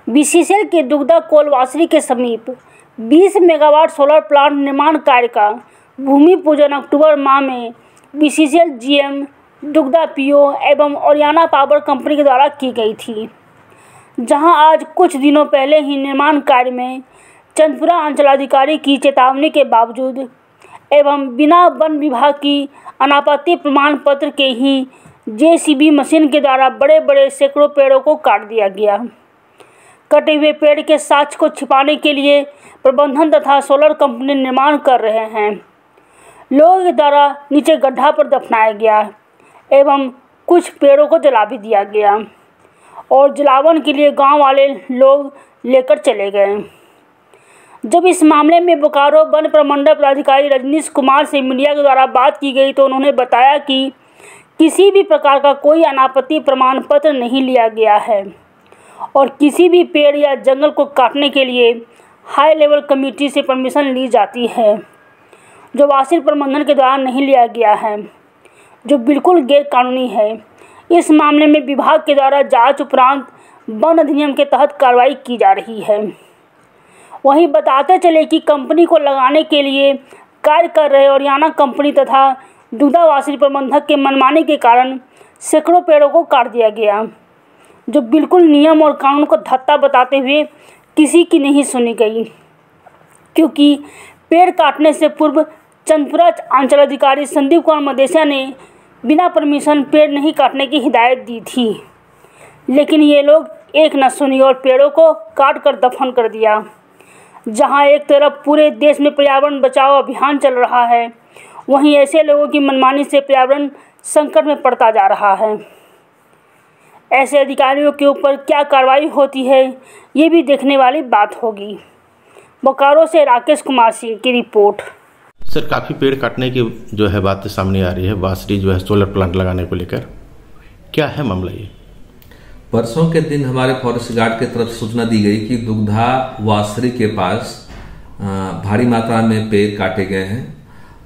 BCCL के दुग्धा कोलवासरी के समीप 20 मेगावाट सोलर प्लांट निर्माण कार्य का भूमि पूजन अक्टूबर माह में बीसीसीएल जीएम, दुग्धा पीओ एवं ओरियाना पावर कंपनी के द्वारा की गई थी, जहां आज कुछ दिनों पहले ही निर्माण कार्य में चंदपुरा अंचलाधिकारी की चेतावनी के बावजूद एवं बिना वन विभाग की अनापत्ति प्रमाण पत्र के ही जेसीबी मशीन के द्वारा बड़े बड़े सैकड़ों पेड़ों को काट दिया गया। कटे हुए पेड़ के साक्ष्य को छिपाने के लिए प्रबंधन तथा सोलर कंपनी निर्माण कर रहे हैं। लोगों के द्वारा नीचे गड्ढा पर दफनाया गया एवं कुछ पेड़ों को जला भी दिया गया और जलावन के लिए गांव वाले लोग लेकर चले गए। जब इस मामले में बोकारो वन प्रमंडल पदाधिकारी रजनीश कुमार से मीडिया के द्वारा बात की गई तो उन्होंने बताया कि किसी भी प्रकार का कोई अनापत्ति प्रमाण पत्र नहीं लिया गया है और किसी भी पेड़ या जंगल को काटने के लिए हाई लेवल कमेटी से परमिशन ली जाती है, जो वासिल प्रबंधन के द्वारा नहीं लिया गया है, जो बिल्कुल गैर कानूनी है। इस मामले में विभाग के द्वारा जांच उपरांत वन अधिनियम के तहत कार्रवाई की जा रही है। वहीं बताते चले कि कंपनी को लगाने के लिए कार्य कर रहे ओरियाना कंपनी तथा दुग्धा वासिल प्रबंधक के मनमानी के कारण सैकड़ों पेड़ों को काट दिया गया, जो बिल्कुल नियम और कानून को धत्ता बताते हुए किसी की नहीं सुनी गई, क्योंकि पेड़ काटने से पूर्व चंदपुरा अंचलाधिकारी संदीप कुमार मदेसिया ने बिना परमिशन पेड़ नहीं काटने की हिदायत दी थी, लेकिन ये लोग एक न सुनी और पेड़ों को काट कर दफन कर दिया। जहां एक तरफ पूरे देश में पर्यावरण बचाओ अभियान चल रहा है, वहीं ऐसे लोगों की मनमानी से पर्यावरण संकट में पड़ता जा रहा है। ऐसे अधिकारियों के ऊपर क्या कार्रवाई होती है, ये भी देखने वाली बात होगी। बोकारो से राकेश कुमार सिंह की रिपोर्ट। सर, काफ़ी पेड़ काटने की जो है बात सामने आ रही है, वासरी जो है सोलर प्लांट लगाने को लेकर, क्या है मामला ये? परसों के दिन हमारे फॉरेस्ट गार्ड की तरफ सूचना दी गई कि दुग्धा वासरी के पास भारी मात्रा में पेड़ काटे गए हैं।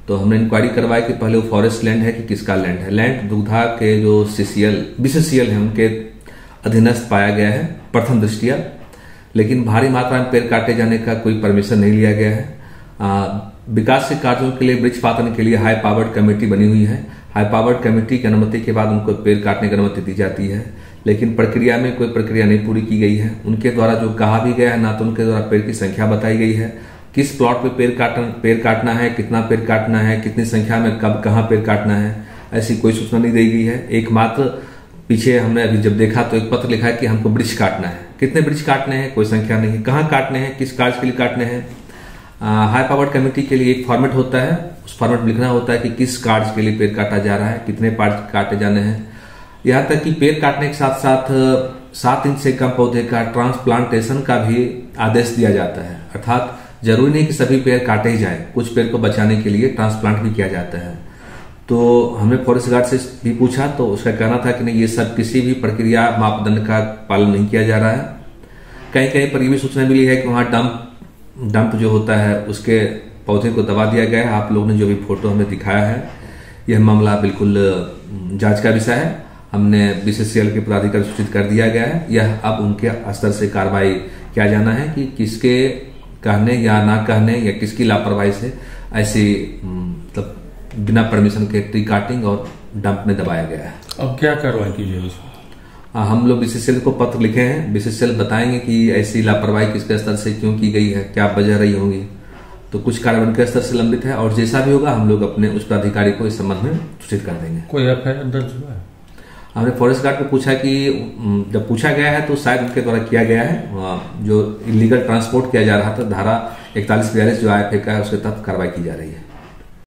तो हमने इंक्वायरी करवाई कि पहले वो फॉरेस्ट लैंड है कि किसका लैंड है। लैंड दुग्धा के जो बीसीसीएल है उनके अधीनस्थ पाया गया है प्रथम दृष्टिया, लेकिन भारी मात्रा में पेड़ काटे जाने का कोई परमिशन नहीं लिया गया है। विकास के कार्यों के लिए वृक्ष पातन के लिए हाई पावर्ड कमेटी बनी हुई है। हाई पावर्ड कमेटी की अनुमति के बाद उनको पेड़ काटने की अनुमति दी जाती है, लेकिन प्रक्रिया में कोई प्रक्रिया नहीं पूरी की गई है। उनके द्वारा जो कहा भी गया है, ना तो उनके द्वारा पेड़ की संख्या बताई गई है, किस प्लॉट पे पेड़ काटना है, कितना पेड़ काटना है, कितनी संख्या में कब कहाँ पेड़ काटना है, ऐसी कोई सूचना नहीं दी गई है। एकमात्र पीछे हमने अभी जब देखा तो एक पत्र लिखा है कि हमको वृक्ष काटना है, कितने वृक्ष काटने हैं कोई संख्या नहीं, कहाँ काटने हैं, किस कार्य के लिए काटने हैं। हाई पावर्ड कमेटी के लिए एक फॉर्मेट होता है, उस फॉर्मेट में लिखना होता है कि किस कार्य के लिए पेड़ काटा जा रहा है, कितने पेड़ काटे जाने हैं। यहाँ तक कि पेड़ काटने के साथ साथ 7 इंच से कम पौधे का ट्रांसप्लांटेशन का भी आदेश दिया जाता है। अर्थात जरूरी नहीं कि सभी पेड़ काटे ही जाए, कुछ पेड़ को बचाने के लिए ट्रांसप्लांट भी किया जाता है। तो हमने फॉरेस्ट गार्ड से भी पूछा तो उसका कहना था कि नहीं, ये सब किसी भी प्रक्रिया मापदंड का पालन नहीं किया जा रहा है। कहीं कहीं पर ये भी सूचना मिली है कि वहां डंप जो होता है उसके पौधे को दबा दिया गया है। आप लोगों ने जो भी फोटो हमें दिखाया है, यह मामला बिल्कुल जांच का विषय है। हमने बीसीसीएल के पदाधिकारी सूचित कर दिया गया है। यह अब उनके स्तर से कार्रवाई किया जाना है कि किसके कहने या ना कहने या किसकी लापरवाही से ऐसी मतलब बिना परमिशन के ट्री काटिंग और डंप में दबाया गया है। अब क्या कार्रवाई की जाए इसमें? हम लोग बीसीसीएल को पत्र लिखे हैं। बीसीसीएल बताएंगे कि ऐसी लापरवाही किसके स्तर से क्यों की गई है, क्या वजह रही होंगी। तो कुछ कार्रवाई उनके स्तर से लंबित है और जैसा भी होगा हम लोग अपने उस पदाधिकारी को इस संबंध में सूचित कर देंगे। कोई एफआईआर दर्ज हुआ है? हमने फॉरेस्ट गार्ड को पूछा कि जब पूछा गया है तो शायद उनके द्वारा किया गया है। जो इलीगल ट्रांसपोर्ट किया जा रहा था, धारा 4142 जो IFA का है उसके तहत कार्रवाई की जा रही है।